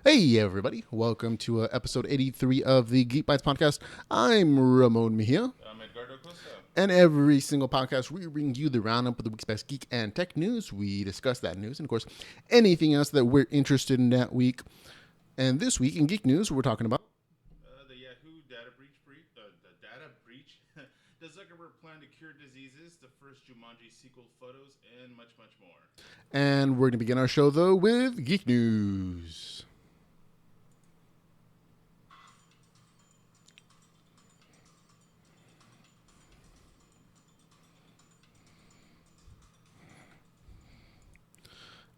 Hey everybody, welcome to episode 83 of the Geek Bytes podcast. I'm Ramon Mejia, I'm Edgar Acosta. and every single podcast we bring you the roundup of the week's best geek and tech news. We discuss that news and of course anything else that we're interested in that week. And this week in geek news, we're talking about The Yahoo data breach, the data breach. Does Zuckerberg plan to cure diseases? The first Jumanji sequel photos, and much, much more. and we're going to begin our show though with geek news.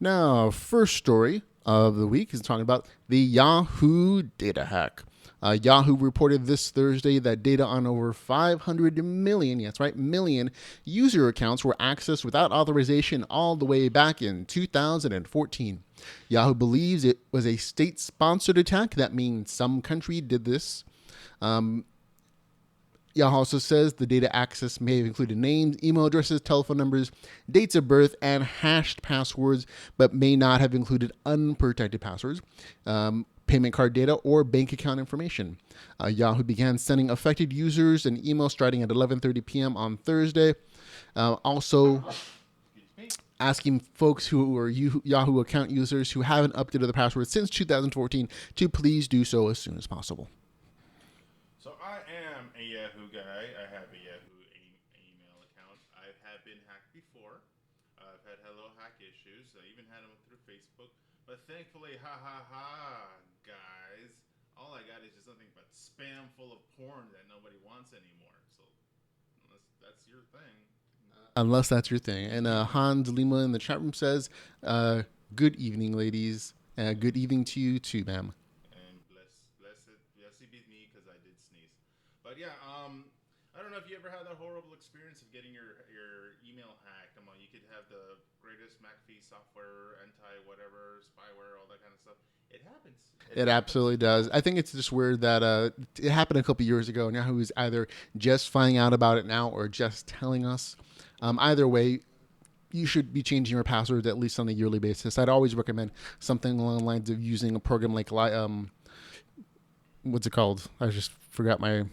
Now, first story of the week is talking about the Yahoo data hack. Yahoo reported this Thursday that data on over 500 million, yes, right, million user accounts were accessed without authorization all the way back in 2014. Yahoo believes it was a state-sponsored attack. That means some country did this. Yahoo also says the data access may have included names, email addresses, telephone numbers, dates of birth, and hashed passwords, but may not have included unprotected passwords, payment card data, or bank account information. Yahoo began sending affected users an email starting at 11:30 p.m. on Thursday. Also, asking folks who are Yahoo account users who haven't updated the password since 2014 to please do so as soon as possible. So I am a Yahoo guy. I have a Yahoo email account. I have been hacked before. I've had hello hack issues. I even had them through Facebook. But thankfully, guys, all I got is just nothing but spam full of porn that nobody wants anymore. So unless that's your thing. Unless that's your thing. And Hans Lima in the chat room says, good evening, ladies. Good evening to you too, ma'am. And blessed be me because I did sneeze. But yeah, I don't know if you ever had that horrible experience of getting your email hacked. You could have the greatest McAfee software, anti-whatever, spyware, all that kind of stuff. It happens. It absolutely does. I think it's just weird that it happened a couple years ago. Now who's either just finding out about it now or just telling us. Either way, you should be changing your passwords at least on a yearly basis. I'd always recommend something along the lines of using a program like what's it called? I just forgot my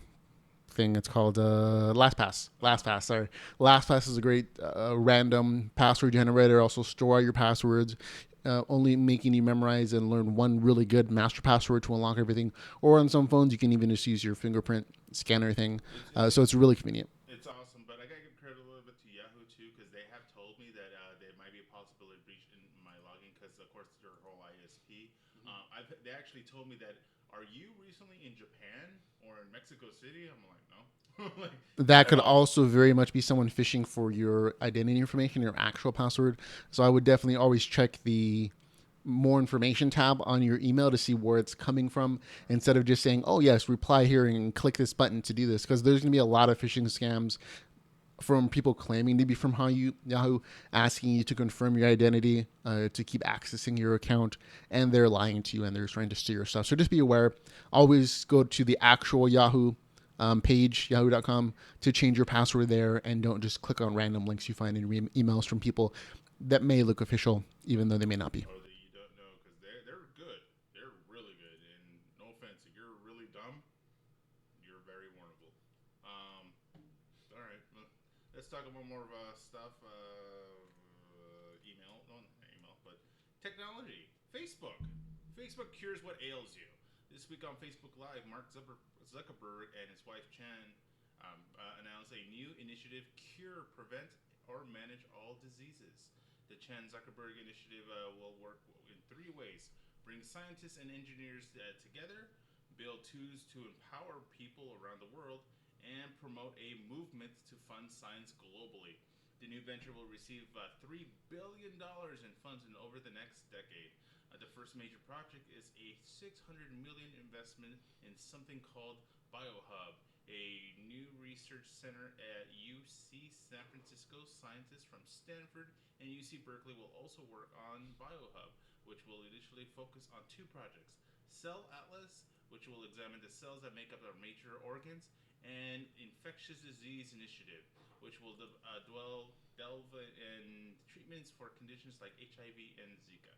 thing. It's called LastPass. LastPass. Sorry, LastPass is a great random password generator. Also store all your passwords. Only making you memorize and learn one really good master password to unlock everything. Or on some phones, you can even just use your fingerprint scanner thing. So it's really convenient. It's awesome, but I gotta give credit a little bit to Yahoo too because they have told me that there might be a possibility of breach in my login because of course their whole ISP. They actually told me that. Are you recently in Japan or in Mexico City? I'm like, no. Like, That could also very much be someone phishing for your identity information, your actual password. So I would definitely always check the more information tab on your email to see where it's coming from instead of just saying, oh, yes, reply here and click this button to do this. Because there's going to be a lot of phishing scams from people claiming to be from Yahoo, asking you to confirm your identity to keep accessing your account, and they're lying to you and they're trying to steal your stuff. So just be aware. Always go to the actual Yahoo page, yahoo.com, to change your password there, and don't just click on random links you find in emails from people that may look official, even though they may not be. or that you don't know because they're good. They're really good. And no offense, if you're really dumb, you're very vulnerable. All right, well, let's talk about more of stuff. Email, no, not email, but technology. Facebook. Facebook cures what ails you. This week on Facebook Live, Mark Zuckerberg and his wife Chan announced a new initiative: cure, prevent, or manage all diseases. The Chan Zuckerberg initiative will work in three ways: bring scientists and engineers together, build tools to empower people around the world, and promote a movement to fund science globally. The new venture will receive $3 billion in funds over the next decade. The first major project is a $600 million investment in something called BioHub, a new research center at UC San Francisco. Scientists from Stanford and UC Berkeley will also work on BioHub, which will initially focus on two projects: Cell Atlas, which will examine the cells that make up our major organs, and Infectious Disease Initiative, which will delve in treatments for conditions like HIV and Zika.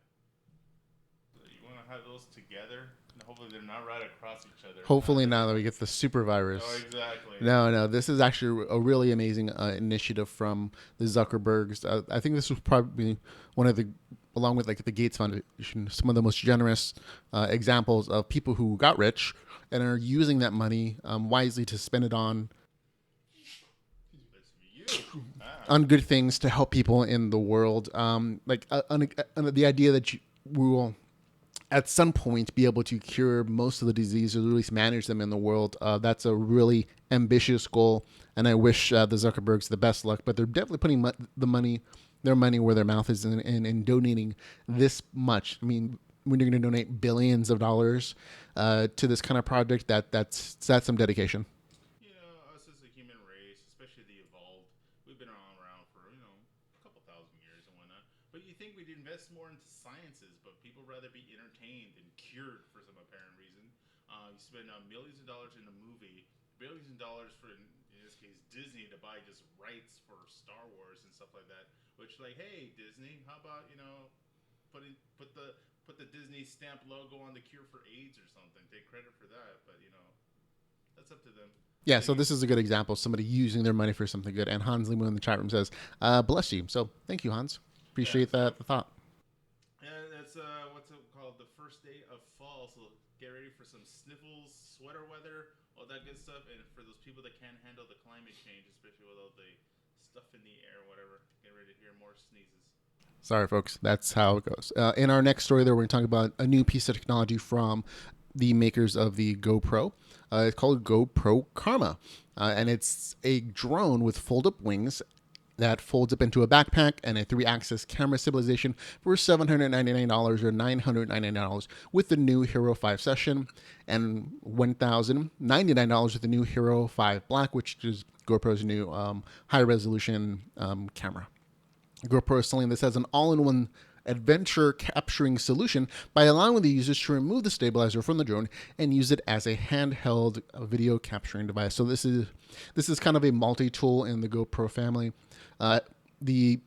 So you want to have those together? And hopefully they're not right across each other. Hopefully now that we get the super Oh, virus. exactly. No, this is actually a really amazing initiative from the Zuckerbergs. I think this was probably one of the, along with like the Gates Foundation, some of the most generous examples of people who got rich and are using that money wisely to spend it This be you. Ah. on good things to help people in the world. The idea that we will at some point be able to cure most of the diseases, or at least manage them in the world. That's a really ambitious goal, and I wish the Zuckerbergs the best luck. But they're definitely putting their money where their mouth is, in donating this much. I mean, when you're going to donate billions of dollars to this kind of project, that's some dedication. You know, us as a human race, especially the evolved, we've been around for, a couple thousand years and whatnot. But you think we'd invest more into sciences, but people rather be entertained than cured for some apparent reason. You spend millions of dollars in a movie, billions of dollars for, in this case, Disney to buy just rights for Star Wars and stuff like that. Which, like, hey, Disney, how about, put the Disney stamp logo on the cure for AIDS or something? Take credit for that, but that's up to them. Yeah, so They this is a good example of somebody using their money for something good. And Hans Limo in the chat room says, "Bless you." So thank you, Hans. Yeah, Appreciate so that the thought. that's what's it called? The first day of fall. So get ready for some sniffles, sweater weather, all that good stuff. And for those people that can't handle the climate change, especially with all the stuff in the air, whatever, get ready to hear more sneezes. Sorry, folks. That's how it goes. In our next story, there, we're going to talk about a new piece of technology from the makers of the GoPro. It's called GoPro Coma, and it's a drone with fold-up wings that folds up into a backpack and a 3-axis camera stabilization for $799 or $999 with the new Hero 5 Session, and $1,099 with the new Hero 5 Black, which is GoPro's new high-resolution camera. GoPro is selling this as an all-in-one adventure capturing solution by allowing the users to remove the stabilizer from the drone and use it as a handheld video capturing device. So this is kind of a multi-tool in the GoPro family. The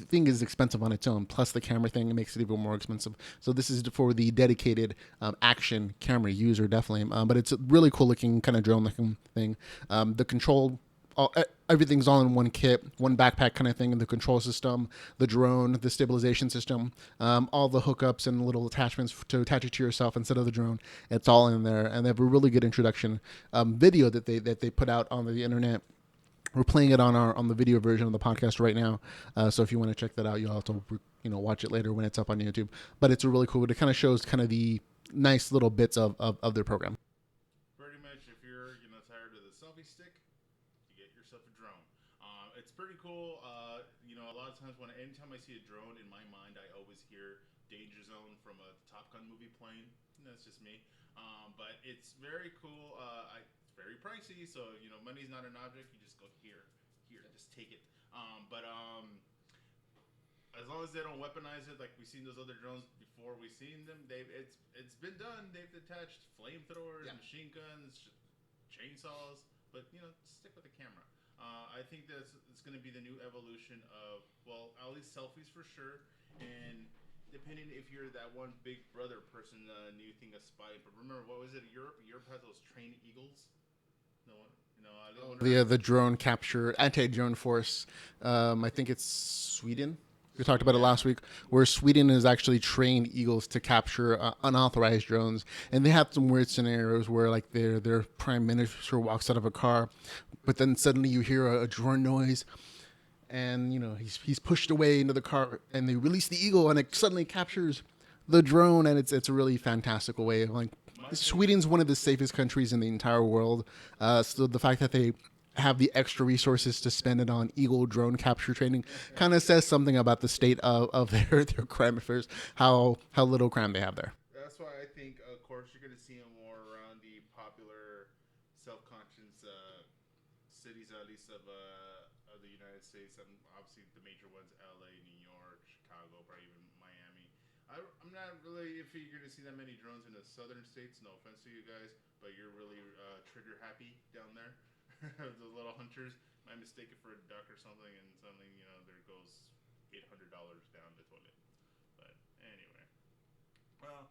thing is expensive on its own. Plus the camera thing makes it even more expensive. So this is for the dedicated action camera user, definitely. But it's a really cool looking kind of drone looking thing. The control everything's all in one kit, one backpack kind of thing, and the control system, the drone, the stabilization system, all the hookups and little attachments to attach it to yourself instead of the drone. It's all in there, and they have a really good introduction video that they put out on the internet. We're playing it on the video version of the podcast right now, so if you want to check that out, you'll have to watch it later when it's up on YouTube. But it's a really cool. It kind of shows kind of the nice little bits of their program. Pretty much, if you're tired of the selfie stick, you get yourself a drone. It's pretty cool. A lot of times anytime I see a drone in my mind, I always hear Danger Zone from a Top Gun movie playing. That's just me. But it's very cool. It's very pricey, so money's not an object. You just go here, just take it. As long as they don't weaponize it like we've seen those other drones before we've seen them, it's been done. They've attached flamethrowers, machine guns, chainsaws, but stick with the camera. I think that it's going to be the new evolution of, well, at least selfies for sure, and depending if you're that one big brother person, new thing of spy. But remember, what was it? Europe has those trained eagles. No one, The drone capture anti-drone force. I think it's Sweden. We talked about it last week, where Sweden has actually trained eagles to capture unauthorized drones, and they have some weird scenarios where like their prime minister walks out of a car, but then suddenly you hear a drone noise, and he's pushed away into the car, and they release the eagle, and it suddenly captures the drone, and it's a really fantastical way of like. Sweden's one of the safest countries in the entire world, so the fact that they have the extra resources to spend it on eagle drone capture training kind of says something about the state of their crime affairs, how little crime they have there. That's why I think, of course, you're going to see them more around the popular, self-conscious cities, at least of the United States. And obviously, the major ones: L.A., New York, Chicago, probably even Miami. I'm not really if you're going to see that many drones in the southern states. No offense to you guys, but you're really trigger happy down there. The little hunters might mistake it for a duck or something, and suddenly there goes $800 down the toilet. But anyway. Well,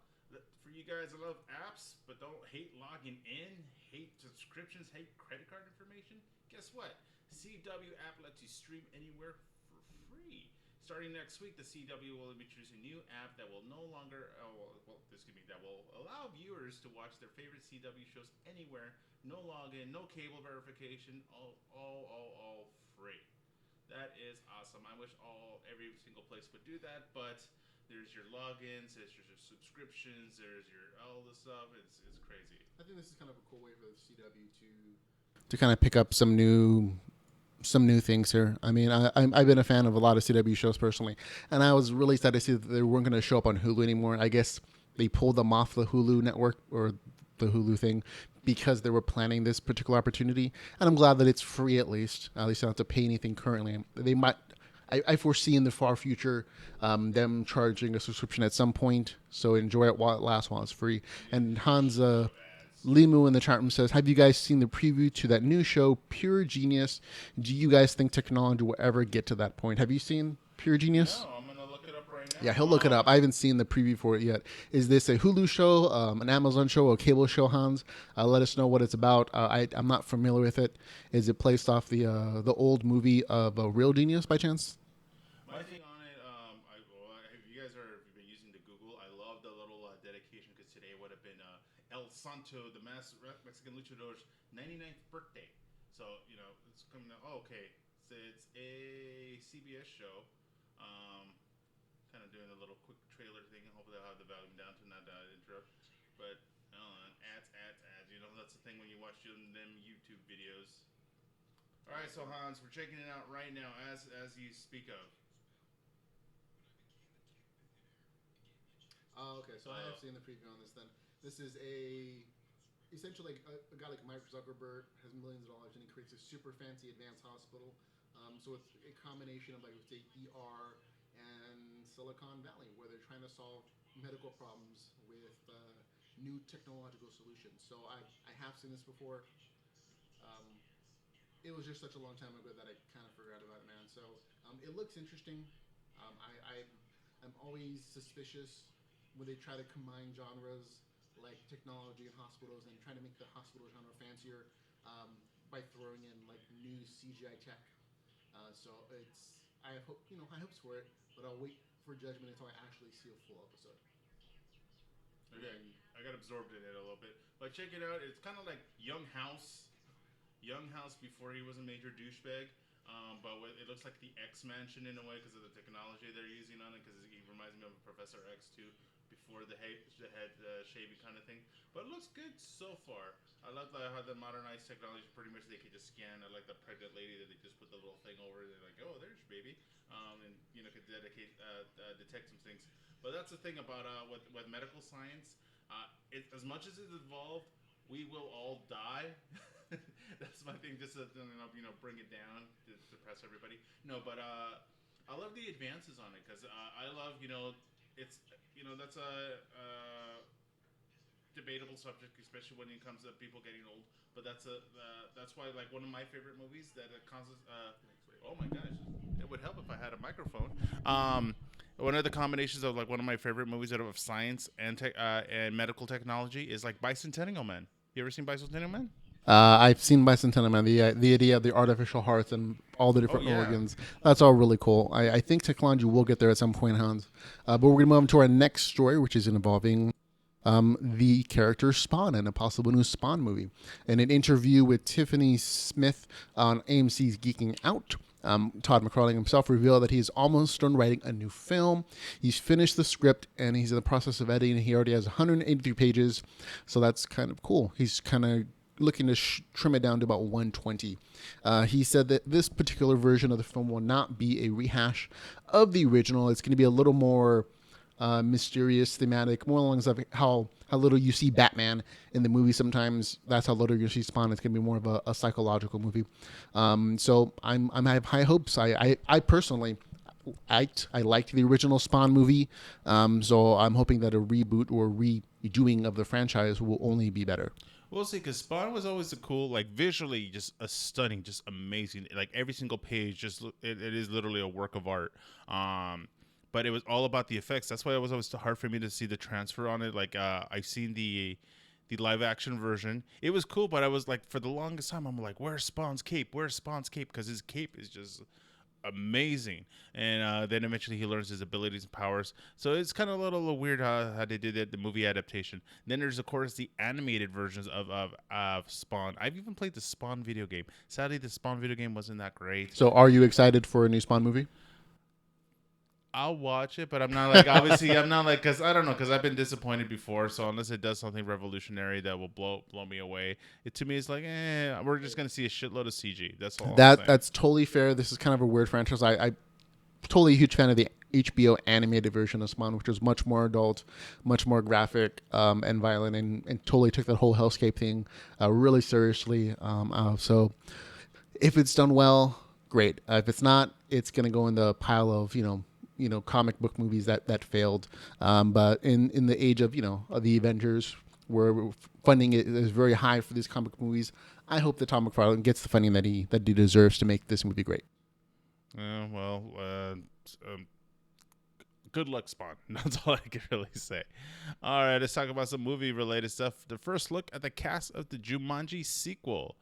for you guys that love apps but don't hate logging in, hate subscriptions, hate credit card information, guess what? CW app lets you stream anywhere for free. Starting next week, the CW will introduce a new app that will no longer, that will allow viewers to watch their favorite CW shows anywhere. No login, no cable verification, all free. That is awesome. I wish every single place would do that, but there's your logins, there's your subscriptions, there's your all this stuff. It's crazy. I think this is kind of a cool way for the CW to kind of pick up some new things here. I mean, I've been a fan of a lot of CW shows personally, and I was really sad to see that they weren't going to show up on Hulu anymore. I guess they pulled them off the Hulu network or the Hulu thing because they were planning this particular opportunity, and I'm glad that it's free at least. At least I don't have to pay anything currently. They might. I foresee in the far future them charging a subscription at some point. So enjoy it while it lasts, while it's free. And Hans Limu in the chat room says, have you guys seen the preview to that new show, Pure Genius? Do you guys think technology will ever get to that point? Have you seen Pure Genius? No, I'm going to look it up right now. Yeah, he'll look it up. I haven't seen the preview for it yet. Is this a Hulu show, an Amazon show, a cable show, Hans? Let us know what it's about. I'm not familiar with it. Is it placed off the old movie of Real Genius by chance? My thing on it, if you guys have been using the Google, I love the little dedication because today would have been El Santo, the Mexican luchador's 99th birthday. So, it's coming out. Oh, okay. So it's a CBS show. Kind of doing a little quick trailer thing. Hopefully I'll have the volume down to not interrupt. But, ads. That's the thing when you watch them YouTube videos. All right, so Hans, we're checking it out right now as you speak of. Oh, okay. So I have seen the preview on this. Then this is essentially a guy like Mark Zuckerberg has millions of dollars and he creates a super fancy advanced hospital. So it's a combination of like say ER and Silicon Valley where they're trying to solve medical problems with new technological solutions. So I have seen this before. It was just such a long time ago that I kind of forgot about it, man. So it looks interesting. I'm always suspicious when they try to combine genres like technology and hospitals and try to make the hospital genre fancier by throwing in like new CGI tech. So I have high hopes for it, but I'll wait for judgment until I actually see a full episode. Okay, I got absorbed in it a little bit, but check it out. It's kind of like Young House before he was a major douchebag. But it looks like the X Mansion in a way because of the technology they're using on it. Because he reminds me of Professor X too, before the head shaving kind of thing. But it looks good so far. I love how the modernized technology. Pretty much they can just scan. I like the pregnant lady that they just put the little thing over. They're like, oh, there's your baby, and could detect some things. But that's the thing about with medical science. As much as it's evolved, we will all die. That's my thing, just to bring it down to depress everybody. No, but I love the advances on it because I love it's that's a debatable subject, especially when it comes to people getting old. But that's why like one of my favorite movies that causes oh my gosh, it would help if I had a microphone. One of the combinations of like one of my favorite movies out of science and medical technology is like Bicentennial Man. You ever seen Bicentennial Man? I've seen Bicentennial Man, the idea of the artificial hearts and all the different organs. That's all really cool. I think technology will get there at some point, Hans. But we're going to move on to our next story, which is involving the character Spawn in a possible new Spawn movie. In an interview with Tiffany Smith on AMC's Geeking Out, Todd McFarlane himself revealed that he's almost done writing a new film. He's finished the script and he's in the process of editing. He already has 183 pages, so that's kind of cool. He's kind of looking to trim it down to about 120. He said that this particular version of the film will not be a rehash of the original. It's going to be a little more mysterious, thematic, more along the lines of how little you see Batman in the movie. Sometimes that's how little you see Spawn. It's going to be more of a psychological movie. So I have high hopes. I personally, I liked the original Spawn movie. So I'm hoping that a reboot or redoing of the franchise will only be better. We'll see, because Spawn was always a cool, like visually, just a stunning, just amazing. Like every single page, it is literally a work of art. But but it was all about the effects. That's why it was always hard for me to see the transfer on it. Like I've seen the live action version. It was cool, but I was like, for the longest time, I'm like, where's Spawn's cape? Where's Spawn's cape? Because his cape is just amazing. And then eventually he learns his abilities and powers. So it's kind of a little weird how they did it, the movie adaptation. Then there's, of course, the animated versions of Spawn. I've even played the Spawn video game. Sadly, the Spawn video game wasn't that great. So are you excited for a new Spawn movie? I'll watch it, but I'm not like, obviously I'm not like, because I don't know, because I've been disappointed before. So unless it does something revolutionary that will blow me away, to me it's like, we're just gonna see a shitload of CG. That's all. That's totally fair. This is kind of a weird franchise. I totally a huge fan of the HBO animated version of Spawn, which was much more adult, much more graphic and violent, and totally took that whole hellscape thing really seriously. So if it's done well, great. If it's not, it's gonna go in the pile of comic book movies that failed. But in the age of of the Avengers, where funding is very high for these comic book movies, I hope that Tom McFarlane gets the funding that he deserves to make this movie great. Good luck, Spawn. That's all I can really say. All right, let's talk about some movie-related stuff. The first look at the cast of the Jumanji sequel.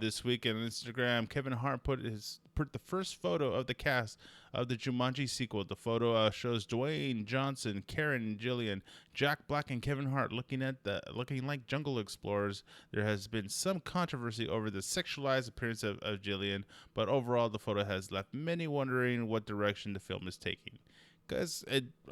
This week on Instagram, Kevin Hart put the first photo of the cast of the Jumanji sequel. The photo shows Dwayne Johnson, Karen Gillian, Jack Black, and Kevin Hart looking like jungle explorers. There has been some controversy over the sexualized appearance of Gillian, but overall the photo has left many wondering what direction the film is taking. Because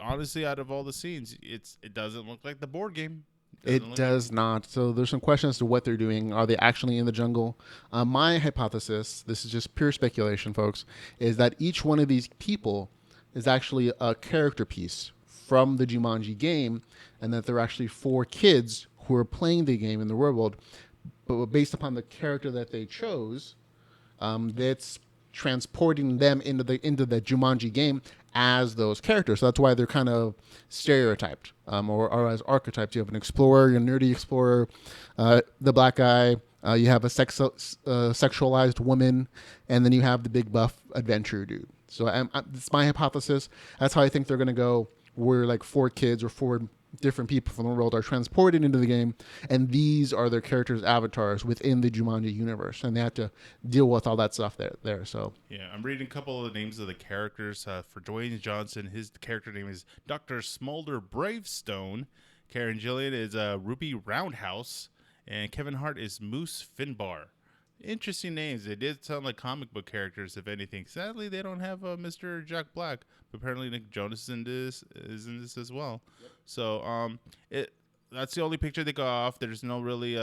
honestly, out of all the scenes, it doesn't look like the board game. It does not. So there's some questions as to what they're doing. Are they actually in the jungle? My hypothesis, this is just pure speculation, folks, is that each one of these people is actually a character piece from the Jumanji game, and that they're actually 4 kids who are playing the game in the real world. But based upon the character that they chose, that's transporting them into the Jumanji game as those characters. So that's why they're kind of stereotyped or as archetypes. You have an explorer, your nerdy explorer, the black guy, you have a sexualized woman, and then you have the big buff adventure dude. So it's my hypothesis. That's how I think they're going to go, where like 4 kids or 4 different people from the world are transported into the game, and these are their characters' avatars within the Jumanji universe, and they have to deal with all that stuff there. So yeah, I'm reading a couple of the names of the characters. For Dwayne Johnson, his character name is Dr. Smolder Bravestone. Karen Gillian is Ruby Roundhouse, and Kevin Hart is Moose Finbar. Interesting names. They did sound like comic book characters, if anything. Sadly, they don't have Mr. Jack Black, but apparently Nick Jonas is in this as well. Yep. So that's the only picture they got off. There's no really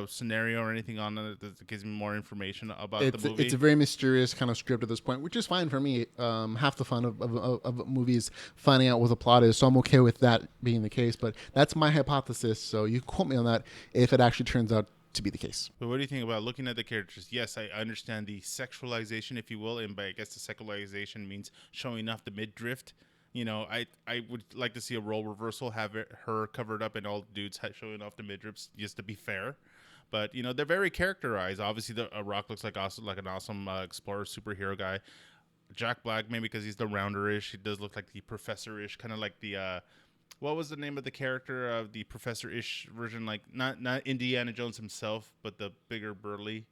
scenario or anything on it that gives me more information about the movie. It's a very mysterious kind of script at this point, which is fine for me. Half the fun of movies finding out what the plot is, so I'm okay with that being the case. But that's my hypothesis, so you quote me on that if it actually turns out to be the case. But what do you think about looking at the characters? Yes, I understand the sexualization, if you will, and by I guess the sexualization means showing off the midriff. I would like to see a role reversal, have her covered up and all dudes showing off the midriffs, just to be fair. But they're very characterized. Obviously, Rock looks like an awesome explorer superhero guy. Jack Black, maybe because he's the rounderish, he does look like the professor-ish, kind of like the. What was the name of the character of the professor-ish version? Like not Indiana Jones himself, but the bigger burly,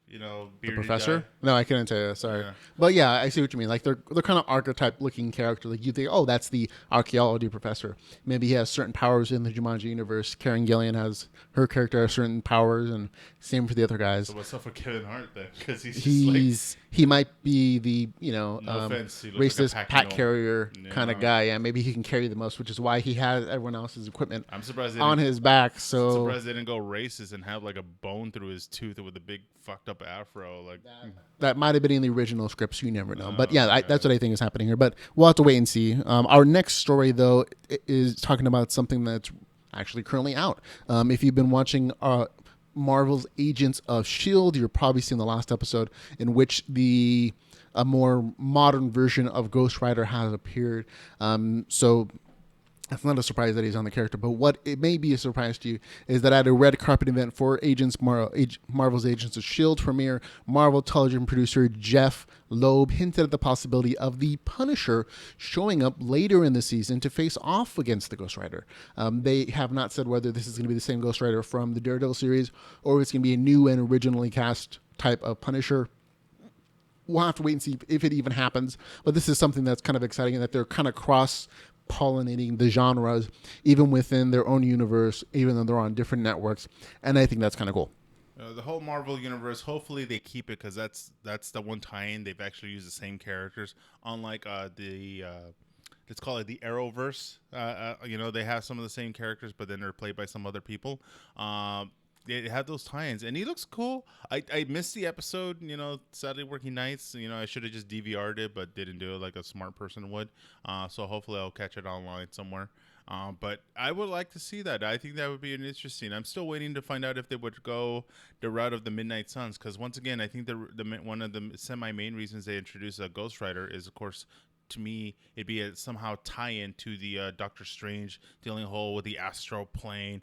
the professor guy. No, I couldn't tell you, sorry. Yeah. But yeah, I see what you mean. Like they're kind of archetype looking character. Like you think, oh, that's the archaeology professor. Maybe he has certain powers in the Jumanji universe. Karen Gillian has her character has certain powers, and same for the other guys. So what's up with Kevin Hart then? Because he might be the racist like pack carrier kind of guy. Yeah, maybe he can carry the most, which is why he has everyone else's equipment. I'm surprised on his back. So I'm surprised they didn't go racist and have like a bone through his tooth with a big fucked up afro. Like that might have been in the original script, so you never know. But yeah, that's what I think is happening here. But we'll have to wait and see. Our next story, though, is talking about something that's actually currently out. If you've been watching Marvel's Agents of S.H.I.E.L.D., you're probably seeing the last episode in which a more modern version of Ghost Rider has appeared. So It's not a surprise that he's on the character, but what it may be a surprise to you is that at a red carpet event for Marvel's Agents of S.H.I.E.L.D. premiere, Marvel television producer Jeff Loeb hinted at the possibility of the Punisher showing up later in the season to face off against the Ghost Rider. They have not said whether this is going to be the same Ghost Rider from the Daredevil series or it's going to be a new and originally cast type of Punisher. We'll have to wait and see if it even happens, but this is something that's kind of exciting in that they're kind of cross-pollinating the genres, even within their own universe, even though they're on different networks, and I think that's kind of cool. The whole Marvel universe, hopefully they keep it, because that's the one tie-in. They've actually used the same characters, unlike let's call it the Arrowverse. They have some of the same characters, but then they're played by some other people. They had those tie-ins, and he looks cool. I missed the episode, sadly working nights. I should have just DVR'd it, but didn't do it like a smart person would. So hopefully I'll catch it online somewhere. But I would like to see that. I think that would be interesting. I'm still waiting to find out if they would go the route of the Midnight Suns, because once again, I think the one of the semi-main reasons they introduced a Ghost Rider is, of course, to me, it'd be a somehow tie-in to the Doctor Strange dealing whole with the astral plane,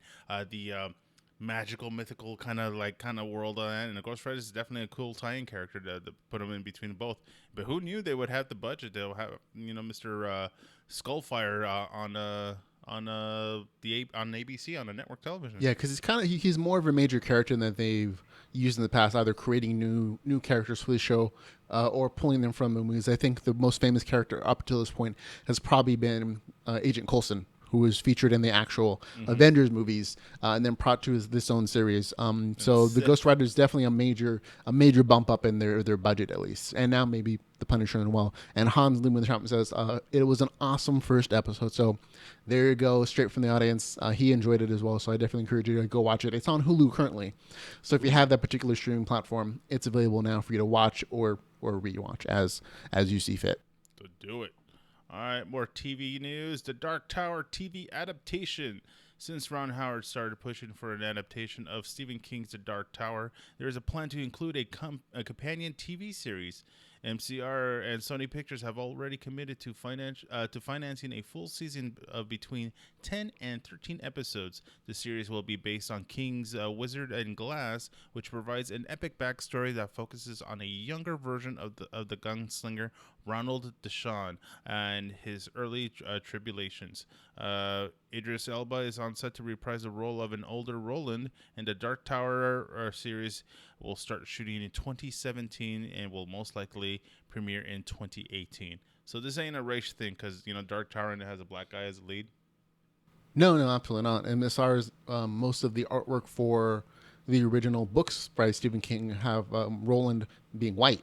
the magical, mythical kind of world on that. And the Ghost Rider is definitely a cool tie-in character to put them in between both. But who knew they would have the budget? They'll have Mr. Skullfire on ABC on a network television. Yeah, because he's more of a major character than they've used in the past, either creating new characters for the show or pulling them from the movies. I think the most famous character up to this point has probably been Agent Coulson, who was featured in the actual Avengers movies and then brought to this own series. So the Ghost Rider is definitely a major bump up in their budget, at least. And now maybe the Punisher as well. And Hans Lumenschamp says it was an awesome first episode. So there you go, straight from the audience. He enjoyed it as well. So I definitely encourage you to go watch it. It's on Hulu currently. So if you have that particular streaming platform, it's available now for you to watch or rewatch as you see fit. So do it. All right, more TV news. The Dark Tower TV adaptation. Since Ron Howard started pushing for an adaptation of Stephen King's The Dark Tower, there is a plan to include a companion TV series. MCR and Sony Pictures have already committed to financing a full season of between 10 and 13 episodes. The series will be based on King's Wizard and Glass, which provides an epic backstory that focuses on a younger version of the gunslinger Ronald Deshawn and his early tribulations. Idris Elba is on set to reprise the role of an older Roland, and the Dark Tower series will start shooting in 2017 and will most likely premiere in 2018. So this ain't a race thing, because Dark Tower and it has a black guy as a lead. No, absolutely not. And as far as most of the artwork for the original books by Stephen King have Roland being white.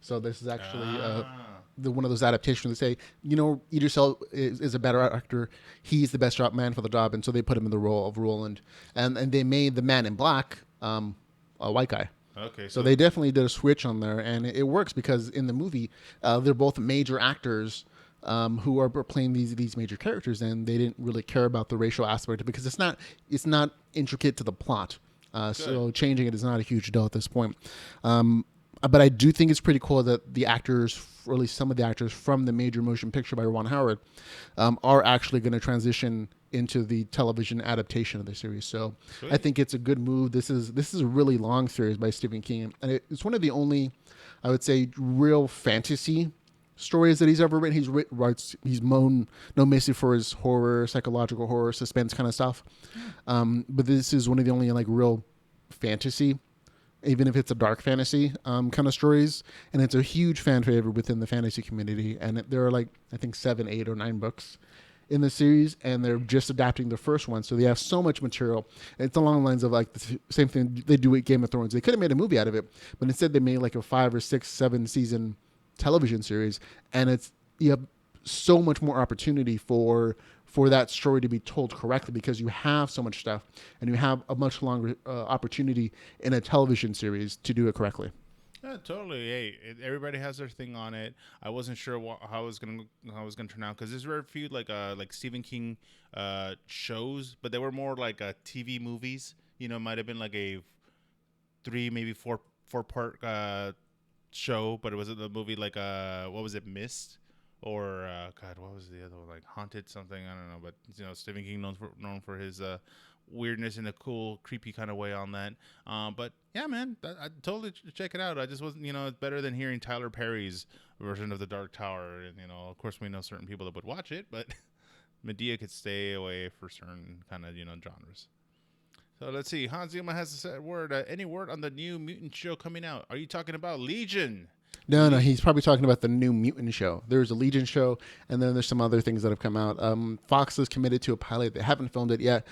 So this is actually one of those adaptations that say, Idris Elba is a better actor. He's the best job man for the job, and so they put him in the role of Roland. And they made the man in black a white guy. Okay, so they definitely did a switch on there, and it works because in the movie they're both major actors who are playing these major characters, and they didn't really care about the racial aspect because it's not intricate to the plot. So changing it is not a huge deal at this point. But I do think it's pretty cool that the actors, or at least some of the actors from the major motion picture by Ron Howard, are actually going to transition into the television adaptation of the series. So I think it's a good move. This is a really long series by Stephen King, and it's one of the only, I would say, real fantasy stories that he's ever written. He's known mostly for his horror, psychological horror, suspense kind of stuff. But this is one of the only real fantasy, even if it's a dark fantasy kind of stories, and it's a huge fan favorite within the fantasy community. And there are I think 7, 8, or 9 books in the series, and they're just adapting the first one, so they have so much material. It's along the lines of the same thing they do with Game of Thrones. They could have made a movie out of it, but instead they made a 5 or 6, 7 season television series, and you have so much more opportunity for that story to be told correctly because you have so much stuff and you have a much longer opportunity in a television series to do it correctly. Yeah, totally. Hey, everybody has their thing on it. I wasn't sure how it was gonna turn out because there's very few like Stephen King shows, but they were more like TV movies. Might have been a 3, maybe 4 part show, but it wasn't the movie what was it, Mist or God, what was the other one? Like Haunted something. I don't know, but Stephen King known for his weirdness in a cool, creepy kind of way on that. But yeah, man, I totally check it out. I just wasn't, it's better than hearing Tyler Perry's version of The Dark Tower. And of course, we know certain people that would watch it, but Mejia could stay away for certain kind of genres. So let's see. Hans Zimmer has a said word. Any word on the new mutant show coming out? Are you talking about Legion? No, he's probably talking about the new Mutant show. There's a Legion show, and then there's some other things that have come out. Fox is committed to a pilot. They haven't filmed it yet.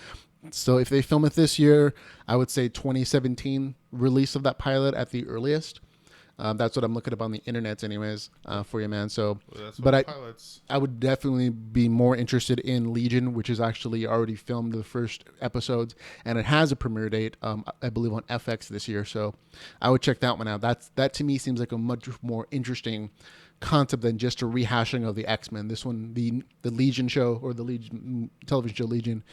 So if they film it this year, I would say 2017 release of that pilot at the earliest. That's what I'm looking up on the internet, anyways, for you, man. So, but I would definitely be more interested in Legion, which is actually already filmed the first episodes, and it has a premiere date, I believe, on FX this year. So, I would check that one out. That to me seems like a much more interesting concept than just a rehashing of the X-Men. This one, the Legion show, or the Legion television show Legion,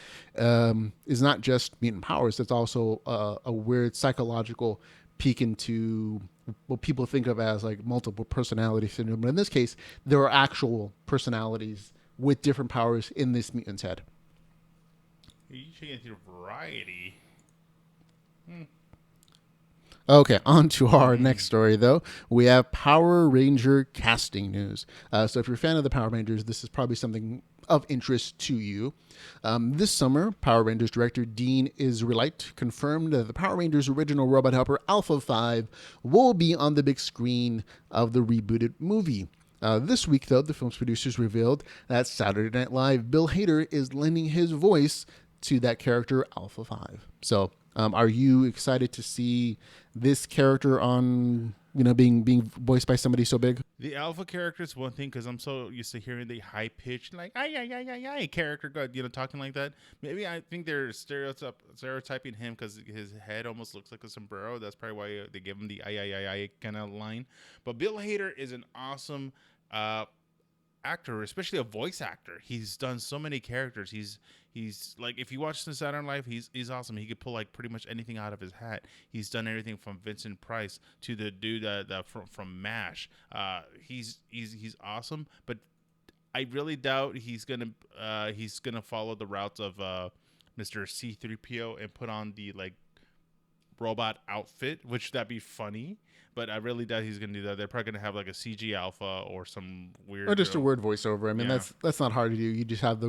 is not just mutant powers. It's also a weird psychological peek into what people think of as like multiple personality syndrome. But in this case, there are actual personalities with different powers in this mutant's head. You should get your variety. Okay, on to our next story, though. We have Power Ranger casting news. So if you're a fan of the Power Rangers, this is probably something of interest to you. This summer, Power Rangers director Dean Israelite confirmed that the Power Rangers original robot helper Alpha 5 will be on the big screen of the rebooted movie. This week, though, the film's producers revealed that Saturday Night Live Bill Hader is lending his voice to that character, Alpha 5. So, are you excited to see this character on, being voiced by somebody so big? The Alpha character is one thing, because I'm so used to hearing the high pitched, like ay character, talking like that. Maybe I think they're stereotyping him because his head almost looks like a sombrero. That's probably why they give him the ay kind of line. But Bill Hader is an awesome actor, especially a voice actor. He's done so many characters. He's like, if you watch the Saturday Night Live, he's awesome. He could pull like pretty much anything out of his hat. He's done everything from Vincent Price to the dude from MASH. He's awesome, but I really doubt he's gonna follow the routes of Mr. C-3PO and put on the like robot outfit, which that'd be funny. But I really doubt he's gonna do that. They're probably gonna have like a CG Alpha or some weird, or just a word voiceover. I mean, that's not hard to do. You just have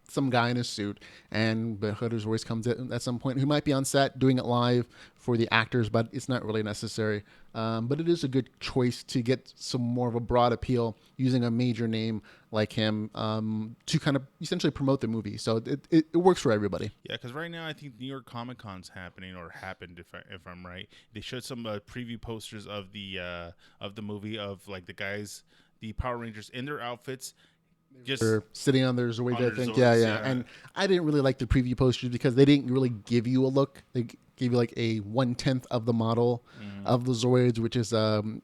some guy in a suit, and the Hader's voice comes in at some point, who might be on set doing it live for the actors, but it's not really necessary. But it is a good choice to get some more of a broad appeal using a major name like him to kind of essentially promote the movie. So it works for everybody. Yeah, because right now I think New York Comic Con's happening, or happened, if I'm right. They showed some preview posters of the movie, of like the Power Rangers in their outfits. Just sitting on their Zoids, I think. Yeah. And I didn't really like the preview posters because they didn't really give you a look. They gave you like a 1/10 of the model of the Zoids, which is an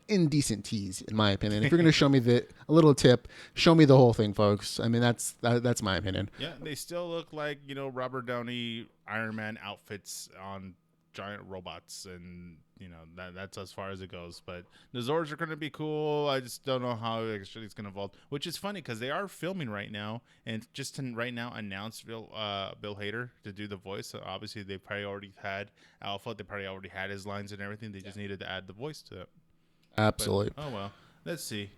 indecent tease, in my opinion. If you're going to show me a little tip, show me the whole thing, folks. I mean, that's my opinion. Yeah, they still look like, Robert Downey Iron Man outfits on giant robots, and that's as far as it goes. But the Zords are going to be cool. I just don't know how actually it's going to evolve, which is funny because they are filming right now, and just to right now announce Bill Hader to do the voice. So obviously they probably already had Alpha. They probably already had his lines and everything. They just needed to add the voice to it. Absolutely. But, oh well, let's see.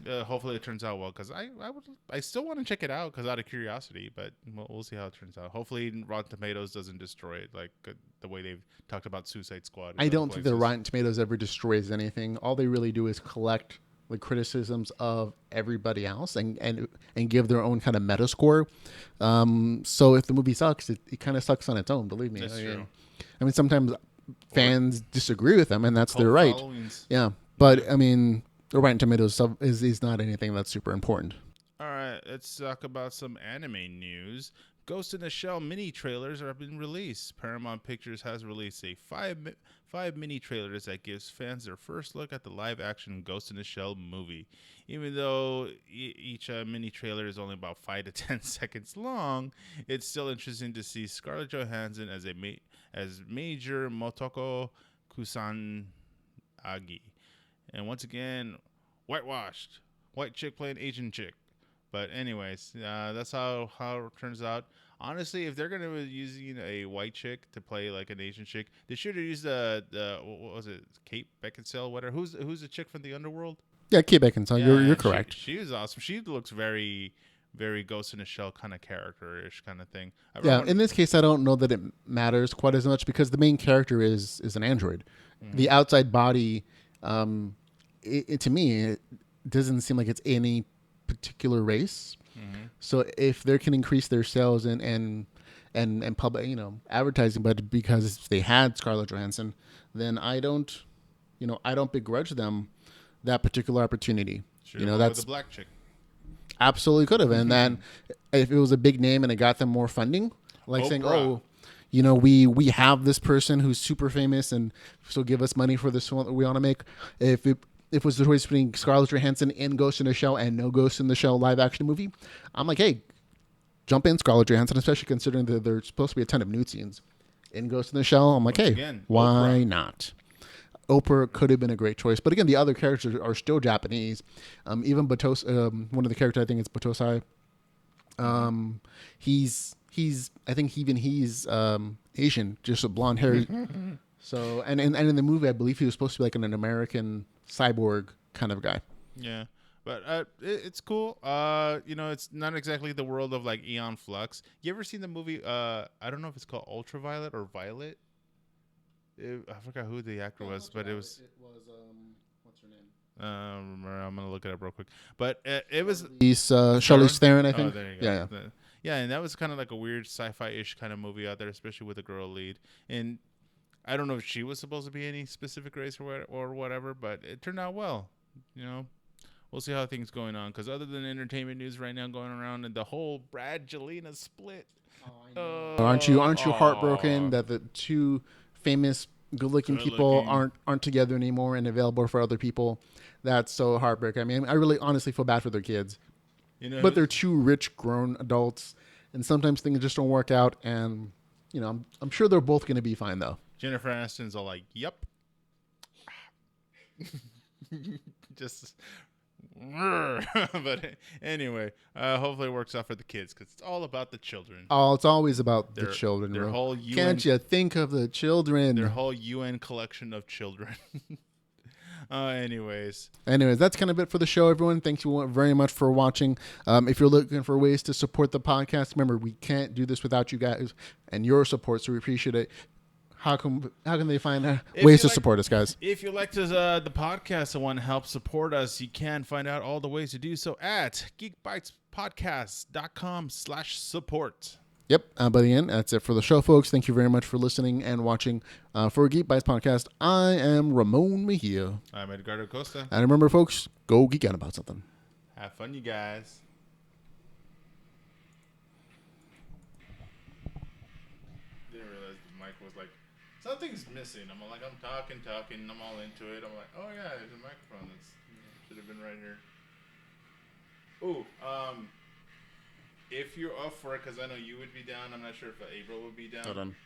Hopefully it turns out well, because I still want to check it out, because out of curiosity, but we'll see how it turns out. Hopefully Rotten Tomatoes doesn't destroy it like the way they've talked about Suicide Squad. I don't think that Rotten Tomatoes ever destroys anything. All they really do is collect the criticisms of everybody else and give their own kind of meta score. So if the movie sucks, it kind of sucks on its own, believe me. That's true. I mean, sometimes fans disagree with them, and that's their right. Yeah, but I mean, the Rotten Tomatoes is not anything that's super important. All right, let's talk about some anime news. Ghost in the Shell mini trailers have been released. Paramount Pictures has released a five mini trailers that gives fans their first look at the live action Ghost in the Shell movie. Even though each mini trailer is only about 5 to 10 seconds long, it's still interesting to see Scarlett Johansson as Major Motoko Kusanagi. And once again, whitewashed. white chick playing Asian chick. But anyways, that's how it turns out. Honestly, if they're gonna be using a white chick to play like an Asian chick, they should have used the what was it, Kate Beckinsale, whatever. Who's the chick from the underworld? Yeah, Kate Beckinsale. You're correct. She is awesome. She looks very, very Ghost in the Shell kind of character-ish kind of thing. Yeah, in this case, I don't know that it matters quite as much because the main character is an android. Mm-hmm. The outside body, to me, it doesn't seem like it's any particular race. Mm-hmm. So if they can increase their sales and public, advertising, but because they had Scarlett Johansson, then I don't begrudge them that particular opportunity. That's the black chick. Absolutely could have. And then if it was a big name and it got them more funding, like saying, we have this person who's super famous and so give us money for this one that we want to make. If it was the choice between Scarlett Johansson in Ghost in the Shell and no Ghost in the Shell live action movie, I'm like, hey, jump in Scarlett Johansson, especially considering that there's supposed to be a ton of nude scenes in Ghost in the Shell. I'm like, why not? Oprah could have been a great choice. But again, the other characters are still Japanese. Even Batosai, one of the characters, I think it's Batosai. He's Asian, just a blonde hair. So, and in the movie, I believe he was supposed to be like an American cyborg kind of guy. Yeah. But it's cool. It's not exactly the world of like Aeon Flux. You ever seen the movie? I don't know if it's called Ultraviolet or Violet. I forgot who the actor was, but it was. It was what's her name? I'm gonna look it up real quick. But it was. He's Charlize Theron, I think. Oh, there you go. Yeah, and that was kind of like a weird sci-fi-ish kind of movie out there, especially with a girl lead. And I don't know if she was supposed to be any specific race or whatever, but it turned out well. We'll see how things going on. Because other than entertainment news right now going around and the whole Brad Jelena split. Aren't you heartbroken that the two famous good-looking people aren't together anymore and available for other people? That's so heartbreaking. I mean, I really honestly feel bad for their kids. But they're two rich grown adults, and sometimes things just don't work out. And I'm sure they're both going to be fine though. Jennifer Aniston's all like, "Yep." Just. But anyway, hopefully it works out for the kids because it's all about the children. Oh, it's always about the children. Their whole UN, can't you think of the children? Their whole UN collection of children. Anyways, that's kind of it for the show, everyone. Thank you very much for watching. If you're looking for ways to support the podcast, remember, we can't do this without you guys and your support, so we appreciate it. How can they find ways to support us, guys? If you like the podcast and want to help support us, you can find out all the ways to do so at geekbytespodcast.com/support. Yep. By the end, that's it for the show, folks. Thank you very much for listening and watching. For Geek Bytes Podcast, I am Ramon Mejia. I'm Edgar Acosta. And remember, folks, go geek out about something. Have fun, you guys. Didn't realize the mic was like, something's missing. I'm talking. I'm all into it. I'm like, oh yeah, there's a microphone. Should have been right here. Ooh, if you're up for it, because I know you would be down. I'm not sure if April would be down. Hold on.